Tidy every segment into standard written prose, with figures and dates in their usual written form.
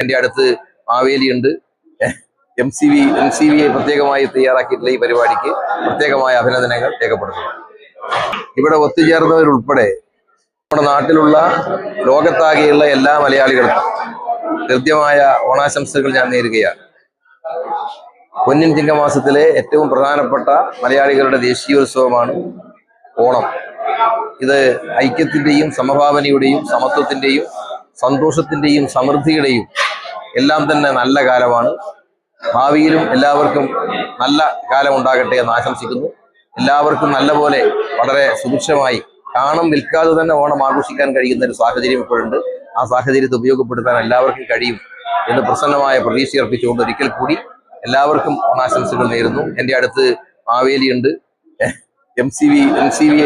എൻ്റെ അടുത്ത് മാവേലിയുണ്ട്. MCV പ്രത്യേകമായി തയ്യാറാക്കിയിട്ടുള്ള ഈ പരിപാടിക്ക് പ്രത്യേകമായ അഭിനന്ദനങ്ങൾ രേഖപ്പെടുത്തുന്നു. ഇവിടെ ഒത്തുചേർന്നവരുൾപ്പെടെ നമ്മുടെ നാട്ടിലുള്ള ലോകത്താകെയുള്ള എല്ലാ മലയാളികൾക്കും കൃത്യമായ ഓണാശംസകൾ ഞാൻ നേരുകയാണ്. പൊന്നിൻ ചിങ്ങമാസത്തിലെ ഏറ്റവും പ്രധാനപ്പെട്ട മലയാളികളുടെ ദേശീയോത്സവമാണ് ഓണം. ഇത് ഐക്യത്തിന്റെയും സമഭാവനയുടെയും സമത്വത്തിന്റെയും സന്തോഷത്തിന്റെയും സമൃദ്ധിയുടെയും എല്ലാം തന്നെ നല്ല കാലമാണ്. ഭാവിയിലും എല്ലാവർക്കും നല്ല കാലം ഉണ്ടാകട്ടെ എന്ന് ആശംസിക്കുന്നു. എല്ലാവർക്കും നല്ലപോലെ വളരെ സുഭിക്ഷമായി കാണം വിൽക്കാതെ തന്നെ ഓണം ആഘോഷിക്കാൻ കഴിയുന്ന ഒരു സാഹചര്യം ഇപ്പോഴുണ്ട്. ആ സാഹചര്യത്തെ ഉപയോഗപ്പെടുത്താൻ എല്ലാവർക്കും കഴിയും എന്ന് പ്രസന്നമായ പ്രതീക്ഷ അർപ്പിച്ചുകൊണ്ട് ഒരിക്കൽ കൂടി എല്ലാവർക്കും ഓണാശംസകൾ നേരുന്നു. എൻ്റെ അടുത്ത് മാവേലിയുണ്ട്. MCV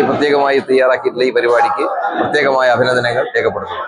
പ്രത്യേകമായി തയ്യാറാക്കിയിട്ടുള്ള ഈ പരിപാടിക്ക് പ്രത്യേകമായ അഭിനന്ദനങ്ങൾ രേഖപ്പെടുത്തുന്നു.